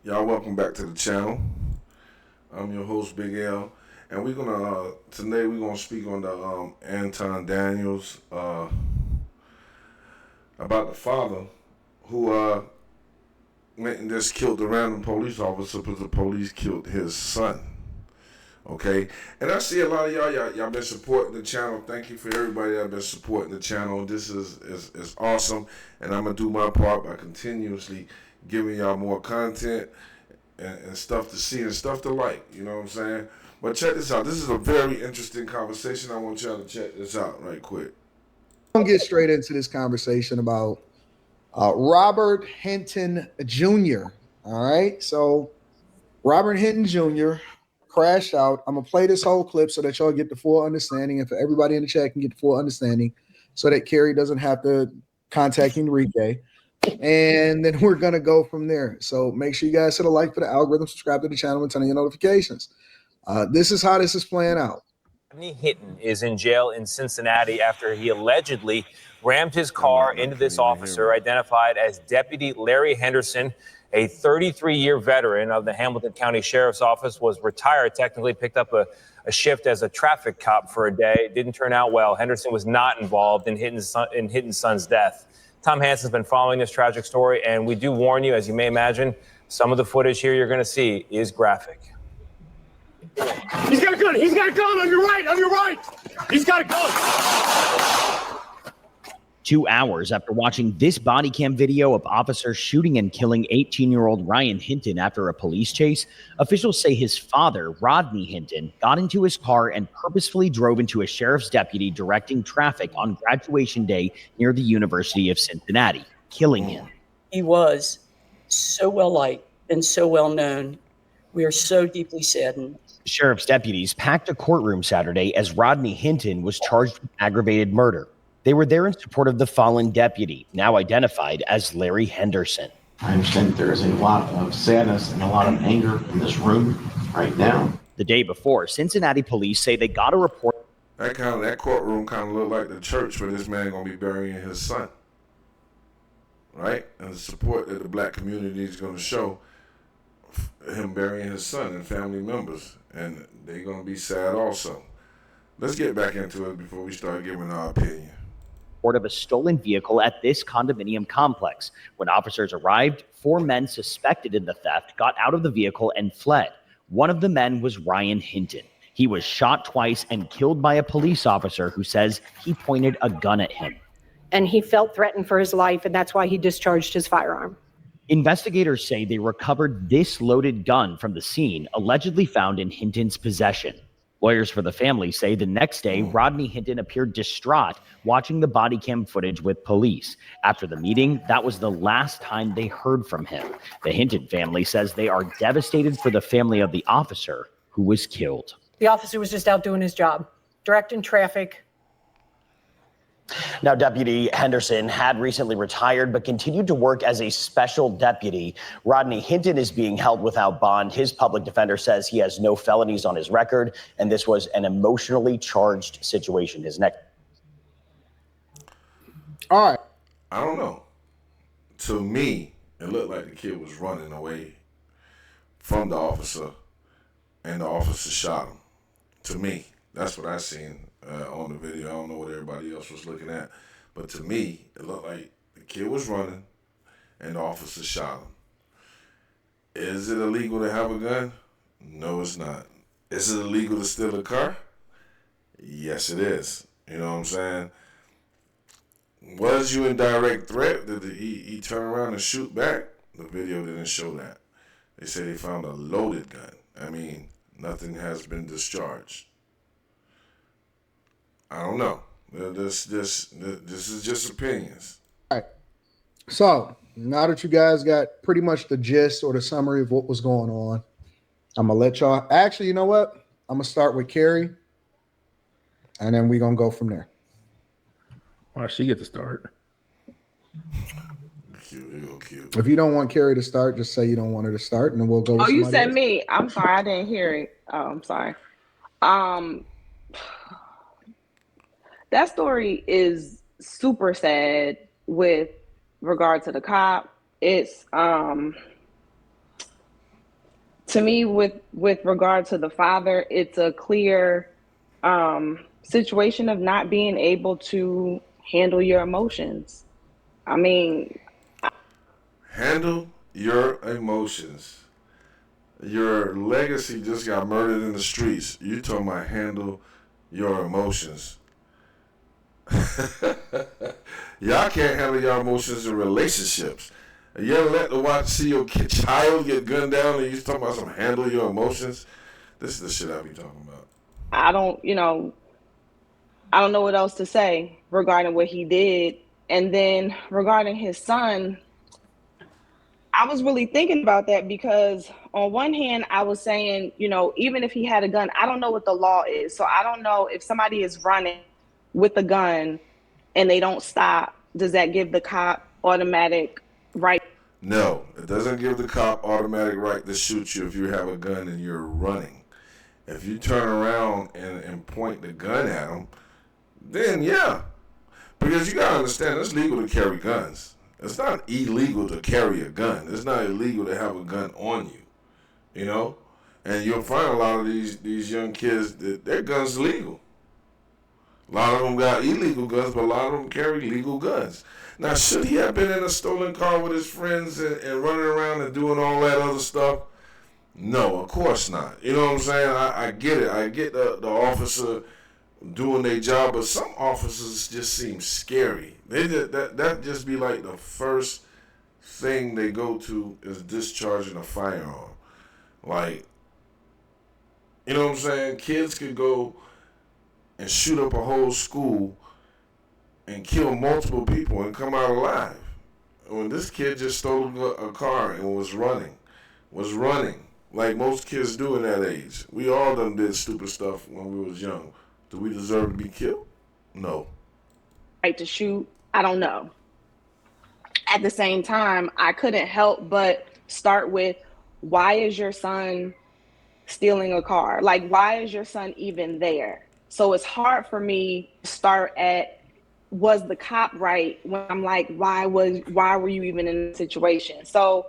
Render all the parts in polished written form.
Y'all welcome back to the channel. I'm your host, Big L. And we're gonna, today we're gonna speak on the Anton Daniels, about the father who went and just killed the random police officer because the police killed his son. Okay, and I see a lot of y'all been supporting the channel. Thank you for everybody that been supporting the channel. This is awesome, and I'm gonna do my part by continuously giving y'all more content and stuff to see and stuff to like. You know what I'm saying? But check this out. This is a very interesting conversation. I want y'all to check this out right quick. I'm gonna get straight into this conversation about Robert Hinton Jr. All right, so Robert Hinton Jr. crashed out. I'm gonna play this whole clip so that y'all get the full understanding, and for everybody in the chat can get the full understanding, so that Carrie doesn't have to contact Enrique. And then we're gonna go from there. So make sure you guys hit a like for the algorithm, subscribe to the channel, and turn on your notifications. This is how this is playing out. Rodney Hinton is in jail in Cincinnati after he allegedly rammed his car into this officer identified as Deputy Larry Henderson, a 33-year veteran of the Hamilton County Sheriff's Office, was retired, technically picked up a shift as a traffic cop for a day. It didn't turn out well. Henderson was not involved in Hinton's son's death. Tom Hansen's been following this tragic story, and we do warn you, as you may imagine, some of the footage here you're going to see is graphic. He's got a gun. He's got a gun on your right. On your right. He's got a gun. 2 hours after watching this body cam video of officers shooting and killing 18-year-old Ryan Hinton after a police chase, officials say his father, Rodney Hinton, got into his car and purposefully drove into a sheriff's deputy directing traffic on graduation day near the University of Cincinnati, killing him. He was so well liked and so well known. We are so deeply saddened. Sheriff's deputies packed a courtroom Saturday as Rodney Hinton was charged with aggravated murder. They were there in support of the fallen deputy, now identified as Larry Henderson. I understand there is a lot of sadness and a lot of anger in this room right now. The day before, Cincinnati police say they got a report. That courtroom kind of looked like the church where this man gonna be burying his son, right? And the support that the black community is gonna show him burying his son and family members, and they're gonna be sad also. Let's get back into it before we start giving our opinion. Of a stolen vehicle at this condominium complex. When officers arrived, 4 men suspected in the theft got out of the vehicle and fled. One of the men was Ryan Hinton. He was shot twice and killed by a police officer who says he pointed a gun at him. And he felt threatened for his life, and that's why he discharged his firearm. Investigators say they recovered this loaded gun from the scene, allegedly found in Hinton's possession. Lawyers for the family say the next day, Rodney Hinton appeared distraught watching the body cam footage with police. After the meeting, that was the last time they heard from him. The Hinton family says they are devastated for the family of the officer who was killed. The officer was just out doing his job, directing traffic. Now, Deputy Henderson had recently retired but continued to work as a special deputy. Rodney Hinton is being held without bond. His public defender says he has no felonies on his record, and this was an emotionally charged situation. His next. All right. I don't know. To me, it looked like the kid was running away from the officer, and the officer shot him. To me, that's what I seen on the video. I don't know what everybody else was looking at, but to me, it looked like the kid was running, and the officer shot him. Is it illegal to have a gun? No, it's not. Is it illegal to steal a car? Yes, it is. You know what I'm saying? Was you in direct threat? Did he turn around and shoot back? The video didn't show that. They say they found a loaded gun. I mean, nothing has been discharged. I don't know. This is just opinions. All right. So now that you guys got pretty much the gist or the summary of what was going on, I'm gonna let y'all. Actually, you know what? I'm gonna start with Carrie, and then we're gonna go from there. Why she get to start? Cute. If you don't want Carrie to start, just say you don't want her to start, and then we'll go. Oh, you said else. me. I'm sorry, I didn't hear it. Oh, I'm sorry. That story is super sad with regard to the cop. It's To me, with regard to the father, it's a clear situation of not being able to handle your emotions. I mean, Handle your emotions. Your legacy just got murdered in the streets. You talking about handle your emotions. Y'all can't handle your emotions in relationships. You ever let the see your child get gunned down and you talking about some handle your emotions? This is the shit I be talking about. I don't know what else to say regarding what he did. And then regarding his son, I was really thinking about that because on one hand, I was saying, even if he had a gun, I don't know what the law is. So I don't know if somebody is running with a gun and they don't stop, does that give the cop automatic right? No, it doesn't give the cop automatic right to shoot you if you have a gun and you're running. If you turn around and point the gun at them, then yeah. Because you gotta understand, it's legal to carry guns. It's not illegal to carry a gun. It's not illegal to have a gun on you, And you'll find a lot of these young kids that their guns legal. A lot of them got illegal guns, but a lot of them carry legal guns. Now, should he have been in a stolen car with his friends and running around and doing all that other stuff? No, of course not. You know what I'm saying? I get it. I get the officer doing their job, but some officers just seem scary. That just be like the first thing they go to is discharging a firearm. Like, you know what I'm saying? Kids could go and shoot up a whole school and kill multiple people and come out alive. When this kid just stole a car and was running like most kids do in that age. We all done did stupid stuff when we was young. Do we deserve to be killed? No. Right to shoot? I don't know. At the same time, I couldn't help but start with, why is your son stealing a car? Like, why is your son even there? So it's hard for me to start at, was the cop right, when I'm like, why were you even in the situation? So,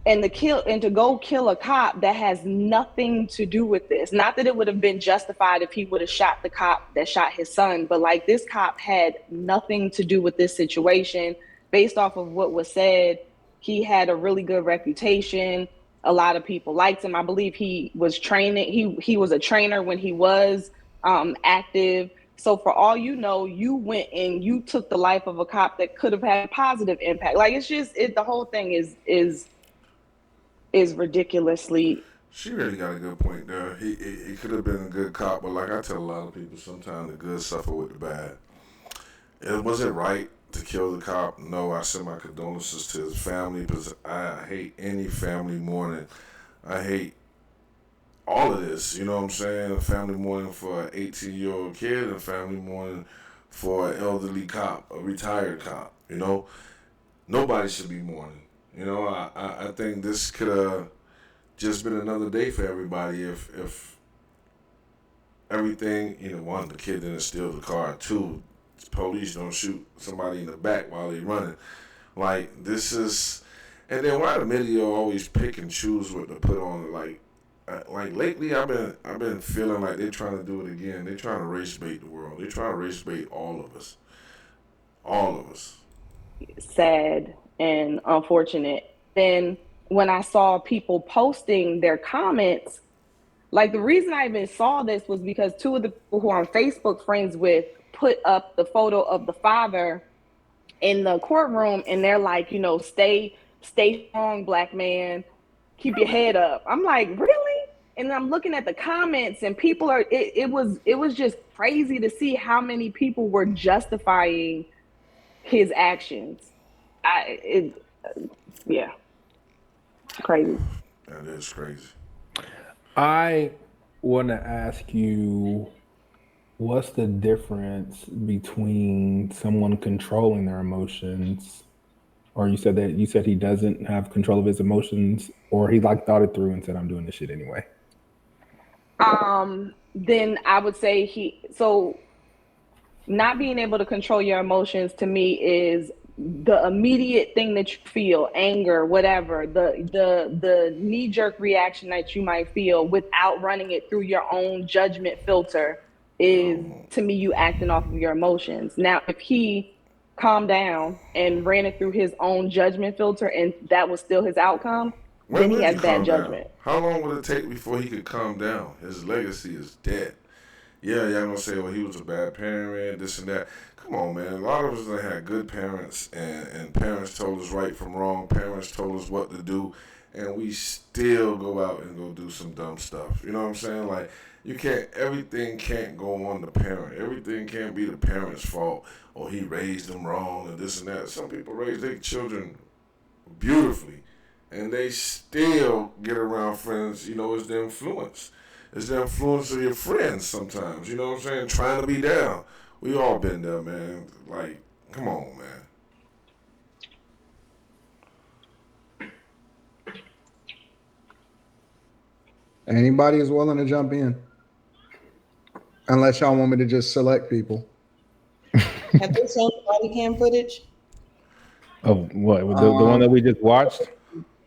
and to go kill a cop that has nothing to do with this. Not that it would have been justified if he would have shot the cop that shot his son, but like, this cop had nothing to do with this situation. Based off of what was said, he had a really good reputation. A lot of people liked him. I believe he was training. He was a trainer when he was active. So for all you know, you went and you took the life of a cop that could have had a positive impact. Like, it's just, the whole thing is ridiculously. She really got a good point there. He could have been a good cop, but like I tell a lot of people, sometimes the good suffer with the bad. Was it right to kill the cop? No, I send my condolences to his family, because I hate any family mourning. I hate all of this, you know what I'm saying? A family mourning for an 18-year-old kid, and a family mourning for an elderly cop, a retired cop, Nobody should be mourning. I think this could have just been another day for everybody if everything, one, the kid didn't steal the car, two, police don't shoot somebody in the back while they running. Like, this is, and then why the media always pick and choose what to put on, like lately I've been feeling like they're trying to do it again. They're trying to race bait the world. They're trying to race bait all of us. All of us. Sad and unfortunate. Then when I saw people posting their comments, like, the reason I even saw this was because two of the people who I'm Facebook friends with put up the photo of the father in the courtroom, and they're like, stay strong, black man, keep your head up. I'm like, really? And I'm looking at the comments, and people are, it was just crazy to see how many people were justifying his actions. Yeah, crazy. That is crazy. I want to ask you, what's the difference between someone controlling their emotions, or you said he doesn't have control of his emotions, or he thought it through and said, I'm doing this shit anyway? Then I would say so not being able to control your emotions, to me, is the immediate thing that you feel, anger, whatever, the knee-jerk reaction that you might feel without running it through your own judgment filter is, to me, you acting off of your emotions. Now, if he calmed down and ran it through his own judgment filter and that was still his outcome, When then he will he has bad calm down? judgment. How long would it take before he could calm down? His legacy is dead. Yeah, y'all gonna say, well, he was a bad parent, this and that. Come on, man. A lot of us that had good parents, and parents told us right from wrong. Parents told us what to do, and we still go out and go do some dumb stuff. You know what I'm saying? Like, everything can't go on the parent. Everything can't be the parent's fault, or he raised them wrong, and this and that. Some people raise their children beautifully, and they still get around friends. It's the influence. It's the influence of your friends sometimes. You know what I'm saying? Trying to be down. We all been there, man. Like, come on, man. Anybody is willing to jump in, unless y'all want me to just select people. Have they shown the body cam footage? Of what? The one that we just watched?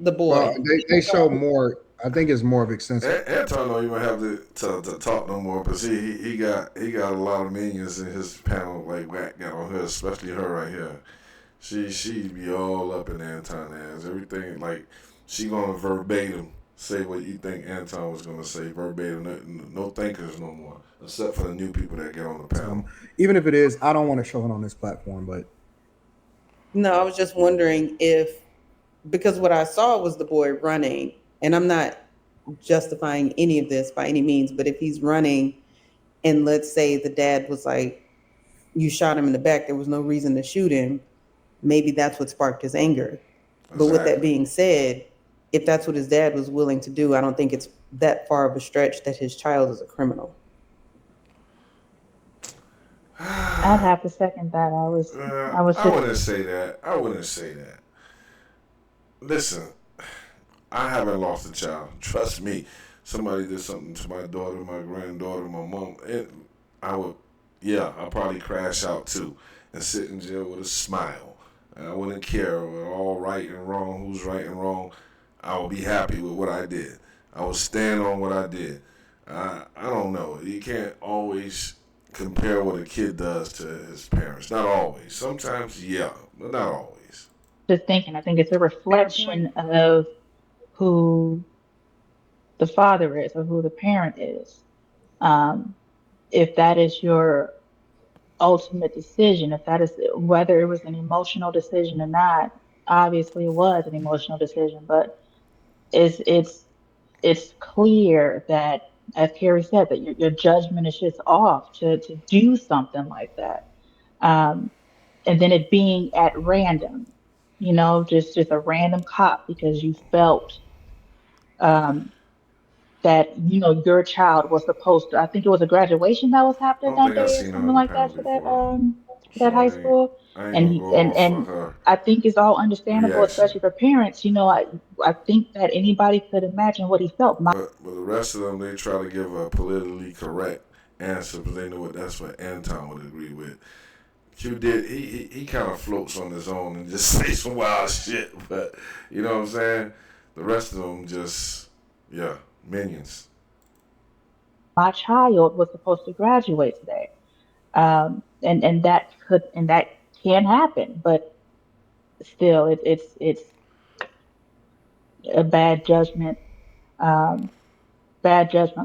The boy. They show more. I think it's more of extensive. Anton don't even have to talk no more, because he got a lot of minions in his panel, like Wack got on her, especially her right here. She be all up in Anton ass. Everything, like, she gonna verbatim say what you think Anton was gonna say, verbatim. No thinkers no more, except for the new people that get on the panel. Even if it is, I don't want to show it on this platform, but No, I was just wondering because what I saw was the boy running, and I'm not justifying any of this by any means, but if he's running and let's say the dad was like, you shot him in the back, there was no reason to shoot him, maybe that's what sparked his anger. Exactly. But with that being said, if that's what his dad was willing to do, I don't think it's that far of a stretch that his child is a criminal. I'd have to second that. I wouldn't say that. I wouldn't say that. Listen, I haven't lost a child. Trust me. Somebody did something to my daughter, my granddaughter, my mom, and I'd probably crash out too and sit in jail with a smile. And I wouldn't care all right and wrong, who's right and wrong. I would be happy with what I did. I would stand on what I did. I don't know. You can't always compare what a kid does to his parents. Not always. Sometimes, yeah, but not always. Just thinking, I think it's a reflection of who the father is or who the parent is. If that is your ultimate decision, if that is whether it was an emotional decision or not, obviously it was an emotional decision, but it's clear that, as Carrie said, that your judgment is just off to do something like that. And then it being at random, just a random cop because you felt that, your child was supposed to, I think it was a graduation that was happening that day or something like that for that high school. And I think it's all understandable, especially for parents. I think that anybody could imagine what he felt. But the rest of them, they try to give a politically correct answer, because they know that's what Anton would agree with. Q did, he kind of floats on his own and just say some wild shit, but you know what I'm saying? The rest of them just, minions. My child was supposed to graduate today. And that can happen, but still it's a bad judgment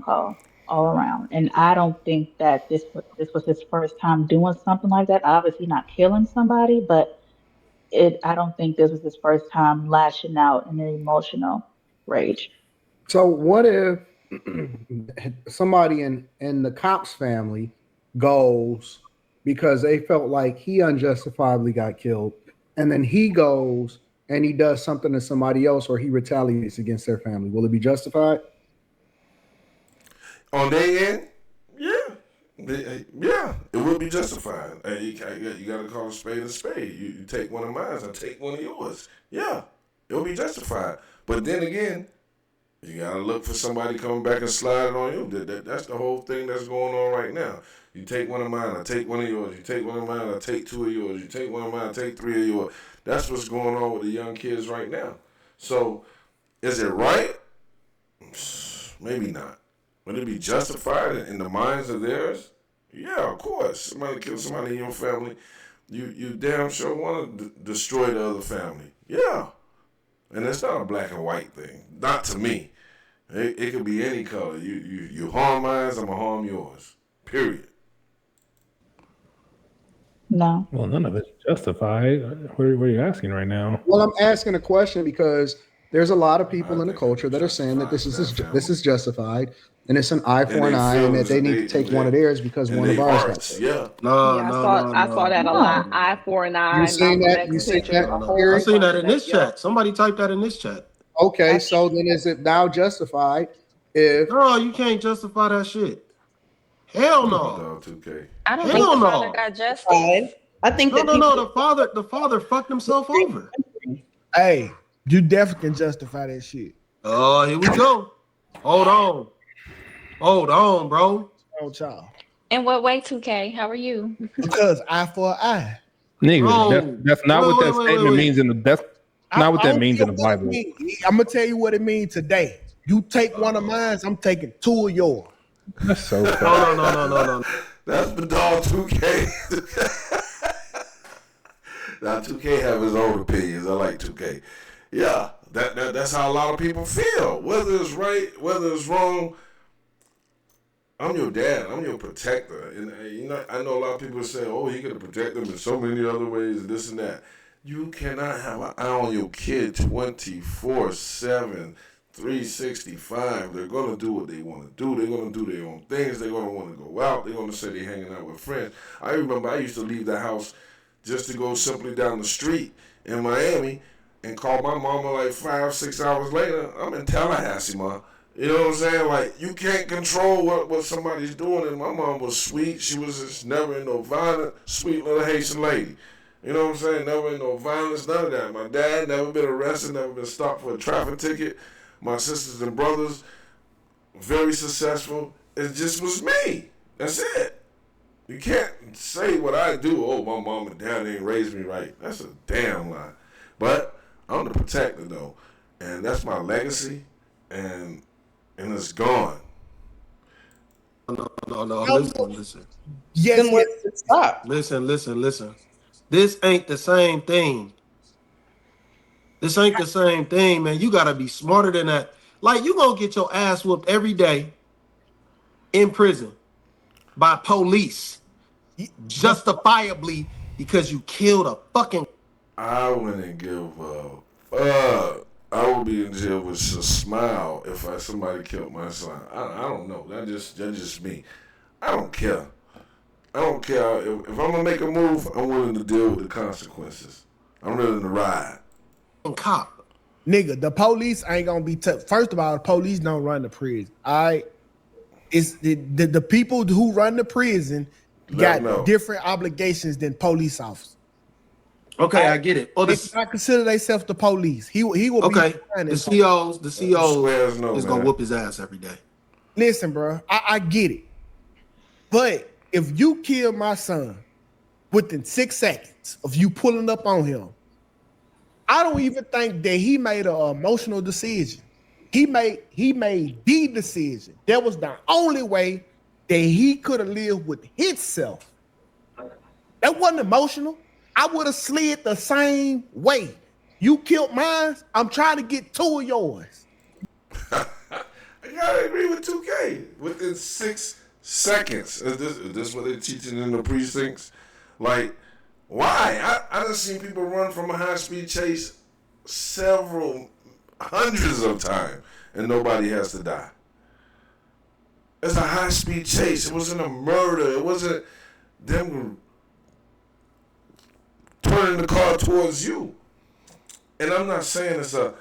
call all around. And I don't think that this was his first time doing something like that. Obviously not killing somebody, but I don't think this was his first time lashing out in an emotional rage. So what if somebody in the cop's family goes because they felt like he unjustifiably got killed, and then he goes and he does something to somebody else, or he retaliates against their family? Will it be justified? On their end, yeah, it would be justified. You got to call a spade a spade. You take one of mine, I take one of yours. Yeah, it will be justified. But then again, You gotta look for somebody coming back and sliding on you. That's the whole thing that's going on right now. You take one of mine, I take one of yours. You take one of mine, I take two of yours. You take one of mine, I take three of yours. That's what's going on with the young kids right now. So, is it right? Maybe not. Would it be justified in the minds of theirs? Yeah, of course. Somebody kill somebody in your family. You damn sure want to destroy the other family. Yeah. And it's not a black and white thing. Not to me. It could be any color. You harm mine, I'm going to harm yours. Period. No. Well, none of it's justified. What are you asking right now? Well, I'm asking a question because there's a lot of people in the culture that are saying that this is justified, and it's an eye for an eye, and that they need to take one of theirs because one of ours got taken. Yeah. I saw that a lot. Eye for an eye. You seen that? You seen that? I seen that in this chat. Somebody typed that in this chat. Okay, so then is it now justified if? No, you can't justify that shit. Hell no. I don't Hell think the no. father got justice. I think the father fucked himself over. Hey, you definitely can justify that shit. Oh, here we go. Hold on, bro. Oh, child. In what way, 2K? How are you? Because eye for an eye. Nigga, that's not what that statement means in the that's not what that means in the Bible. I'm gonna tell you what it means today. You take one of mine, I'm taking two of yours. That's so funny. No. That's the dog 2K. Now 2K have his own opinions. I like 2K. Yeah, that's how a lot of people feel. Whether it's right, whether it's wrong. I'm your dad. I'm your protector. And I know a lot of people say, "Oh, he could protect them in so many other ways, and this and that." You cannot have an eye on your kid 24/7, 365. They're gonna do what they want to do. They're gonna do their own things. They're gonna want to go out. They're gonna say they're hanging out with friends. I remember I used to leave the house just to go simply down the street in Miami and call my mama like 5-6 hours later. I'm in Tallahassee, ma. You know what I'm saying? Like, you can't control what somebody's doing. And my mom was sweet. She was just never in no violence, sweet little Haitian lady. You know what I'm saying? Never in no violence, none of that. My dad never been arrested, never been stopped for a traffic ticket. My sisters and brothers, very successful. It just was me. That's it. You can't say what I do. Oh, my mom and dad ain't raised me right. That's a damn lie. But I'm the protector, though. And that's my legacy. And it's gone. No. Listen. Yes. Stop. Listen. This ain't the same thing. This ain't the same thing, man. You gotta be smarter than that. Like, you gonna get your ass whooped every day in prison by police, justifiably because you killed a fucking. I wouldn't give a I would be in jail with a smile if somebody killed my son. I don't know. That's just me. I don't care. I don't care. If I'm gonna make a move, I'm willing to deal with the consequences. I'm willing to ride. Cop. Nigga, the police ain't gonna be first of all, the police don't run the prison. All right. It's the people who run the prison got different obligations than police officers. Okay, I get it. They not consider themselves the police. He will okay. Be the COs is gonna whoop his ass every day. Listen, bro, I get it, but if you kill my son within 6 seconds of you pulling up on him, I don't even think that he made an emotional decision. He made the decision. That was the only way that he could have lived with himself. That wasn't emotional. I would have slid the same way. You killed mine. I'm trying to get two of yours. I gotta agree with 2K. Within 6 seconds. Is this what they're teaching in the precincts? Like, why? I done seen people run from a high-speed chase several hundreds of times and nobody has to die. It's a high-speed chase. It wasn't a murder. It wasn't them turning the car towards you. And I'm not saying it's a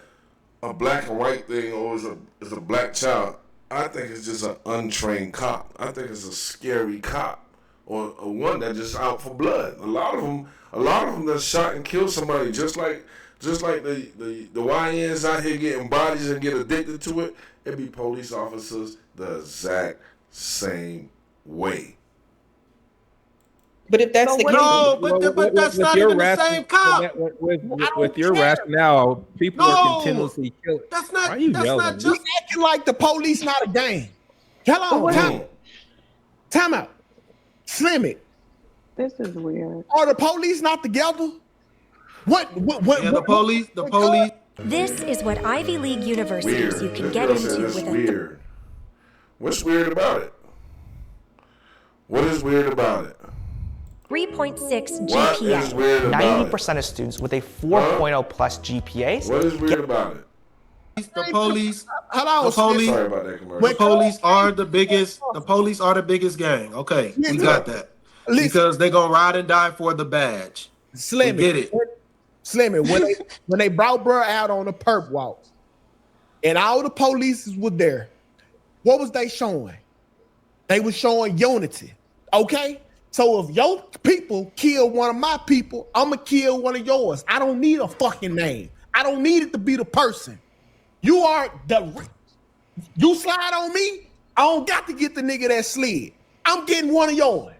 black and white thing or it's a black child. I think it's just an untrained cop. I think it's a scary cop or one that just out for blood. A lot of them that shot and killed somebody just like Just like the YNs out here getting bodies and get addicted to it, it be police officers the exact same way. But if that's the case, no, but that's not even the same cop. With your rationale, people are continuously killing. That's not. Why are you that's yelling? not You just. acting like the police not a gang. Hello, time out. Slim it. This is weird. Are the police not together? What? Yeah, the police. This is what Ivy League universities Weird. you can This get girl into said it's with weird. What's weird about it? What is weird about it? 3.6 What is weird GPA. about 90% of students with a 4.0 plus GPAs. What is weird about it? The police. Hello, The police. Sorry about that commercial. The police are the biggest. The police are the biggest gang. Okay, we got that. Because they're gonna ride and die for the badge. Slim Get it. Slim it. When they brought bro out on the perp walk, and all the police were there, what was they showing? They were showing unity. Okay? So if your people kill one of my people, I'ma kill one of yours. I don't need a fucking name. I don't need it to be the person. You slide on me, I don't got to get the nigga that slid. I'm getting one of yours.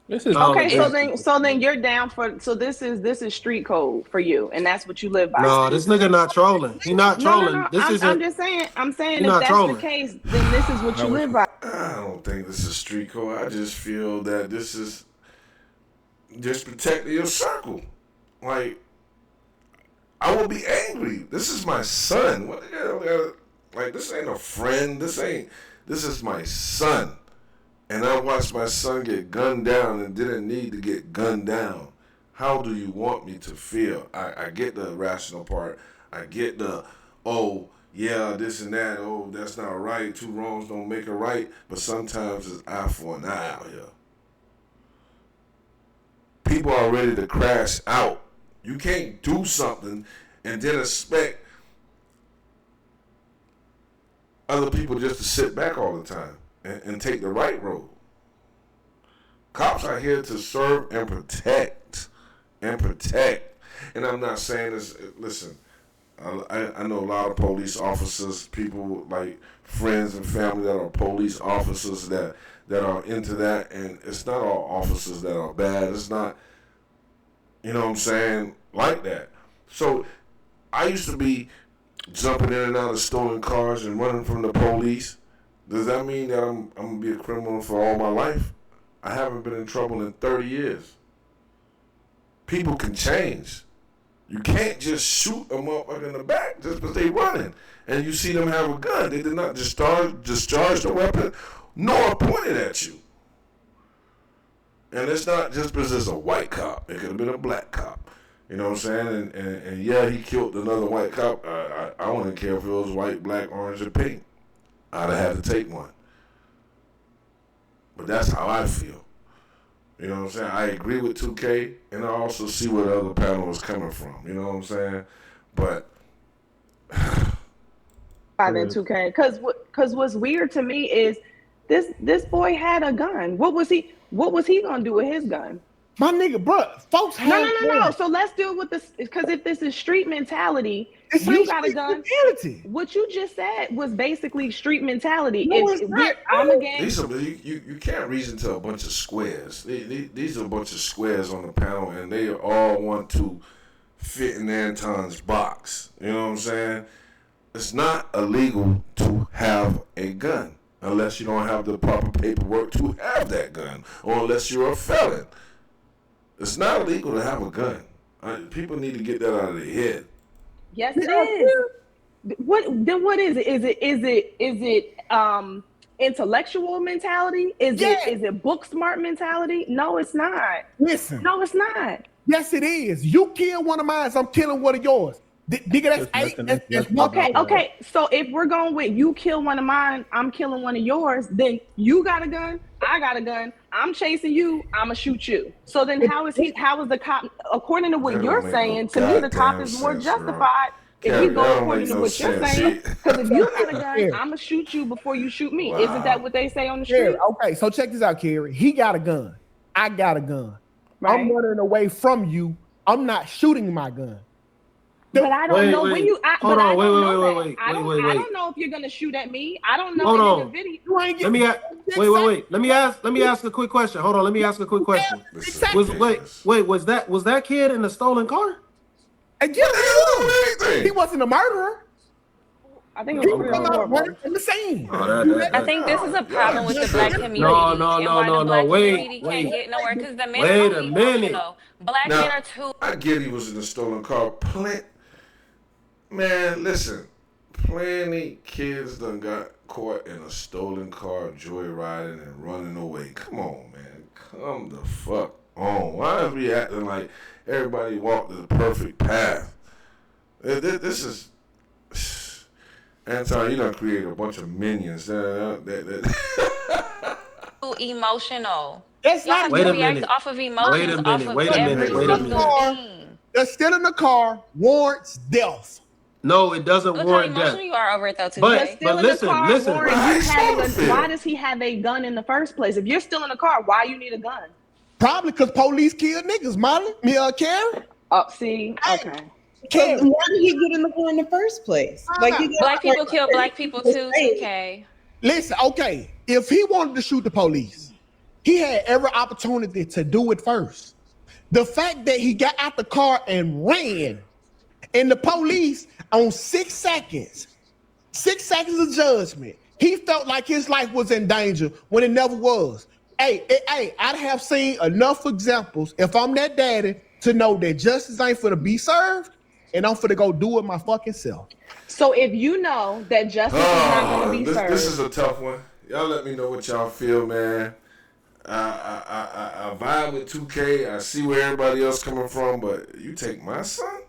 This is Okay, so then you're down for this is street code for you, and that's what you live by. No, this nigga not trolling. He not trolling. No. This isn't. I'm just saying. I'm saying He if not that's trolling. the case, then this is what you live by. I don't think this is street code. I just feel that this is just protecting your circle. Like, I will be angry. This is my son. What the hell? Like, this ain't a friend. This is my son. And I watched my son get gunned down and didn't need to get gunned down. How do you want me to feel? I get the rational part. I get the, oh, yeah, this and that. Oh, that's not right. Two wrongs don't make a right. But sometimes it's eye for an eye out here. People are ready to crash out. You can't do something and then expect other people just to sit back all the time and take the right road. Cops are here to serve and protect. And I'm not saying this, listen, I know a lot of police officers, people like friends and family that are police officers that are into that, and it's not all officers that are bad. It's not, you know what I'm saying, like that. So I used to be jumping in and out of stolen cars and running from the police. Does that mean that I'm going to be a criminal for all my life? I haven't been in trouble in 30 years. People can change. You can't just shoot a motherfucker in the back just because they running. And you see them have a gun. They did not discharge the weapon nor point it at you. And it's not just because it's a white cop. It could have been a black cop. You know what I'm saying? And yeah, he killed another white cop. I wouldn't care if it was white, black, orange, or pink. I'd have had to take one. But that's how I feel. You know what I'm saying? I agree with 2K, and I also see where the other panel is coming from. You know what I'm saying? But By then 2K, because what's weird to me is this boy had a gun. What was he gonna do with his gun? My nigga, bro, folks have No. So let's deal with this, because if this is street mentality, It's you not got a street gun. mentality. What you just said was basically street mentality. No, it's not. I'm a gang. you can't reason to a bunch of squares. These are a bunch of squares on the panel, and they all want to fit in Anton's box. You know what I'm saying? It's not illegal to have a gun unless you don't have the proper paperwork to have that gun, or unless you're a felon. It's not illegal to have a gun. People need to get that out of their head. Yes, it is. What is it? Is it intellectual mentality? Is it book smart mentality? No, it's not. Listen. No, it's not. Yes, it is. You kill one of mine, I'm killing one of yours. Nigga, that's 8. That's Okay. So if we're going with you kill one of mine, I'm killing one of yours, then you got a gun, I got a gun, I'm chasing you, I'ma shoot you. So then how is the cop, according to what you're saying, to me the cop is more justified if we go according to what you're saying. Because if you got a gun, I'ma shoot you before you shoot me. Wow. Isn't that what they say on the street? Okay, so check this out, Kerry. He got a gun. I got a gun. Right. I'm running away from you. I'm not shooting my gun. But I don't know when you. Hold on. Wait. I don't know if you're gonna shoot at me. I don't know. Hold in on. the video, Let me wait. Let me ask a quick question. Hold on. Let me ask a quick question. Was that kid in a stolen car? And yeah, he wasn't a murderer. I think it was come out running from the scene. I think this is a problem with the black community. And why the black community can't get nowhere because the men are too emotional. Black men are too. I get he was in a stolen car. Man, listen. Plenty kids done got caught in a stolen car, joyriding and running away. Come on, man. Come the fuck on. Why are we acting like everybody walked the perfect path? This is... Anton, you done created a bunch of minions. Emotional. That's Y'all not. have Wait to a react minute. off of emotions, off of every single thing. They're still in the car warrants death. No, it doesn't Look how warrant death. emotional you are over it though, But today. listen. why does he have a gun in the first place? If you're still in the car, why you need a gun? Probably because police kill niggas, Molly. Karen. Oh, see, okay. Why did he get in the car in the first place? Like black people kill black people too, TK. Listen, okay. If he wanted to shoot the police, he had every opportunity to do it first. The fact that he got out the car and ran, and the police on 6 seconds of judgment, he felt like his life was in danger when it never was. Hey, I'd have seen enough examples if I'm that daddy to know that justice ain't finna be served, and I'm finna go do it my fucking self. So if you know that justice is not gonna be served, this is a tough one. Y'all let me know what y'all feel, man. I vibe with 2K. I see where everybody else coming from, but you take my son?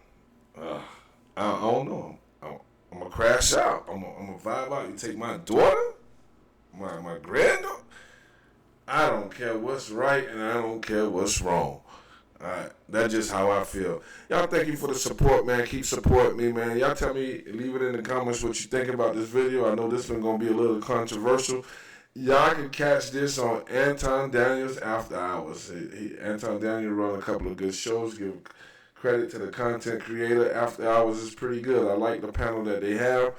I don't know. I'm gonna crash out. I'm gonna vibe out. You take my daughter, my granddaughter. I don't care what's right and I don't care what's wrong. All right, that's just how I feel. Y'all, thank you for the support, man. Keep supporting me, man. Y'all tell me, leave it in the comments what you think about this video. I know this one gonna be a little controversial. Y'all can catch this on Anton Daniels After Hours. Anton Daniels run a couple of good shows. Give credit to the content creator. After Hours is pretty good. I like the panel that they have,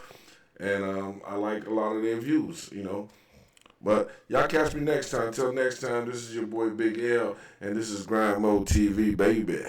and I like a lot of their views, you know. But y'all catch me next time. Until next time, this is your boy Big L, and this is Grind Mode TV, baby.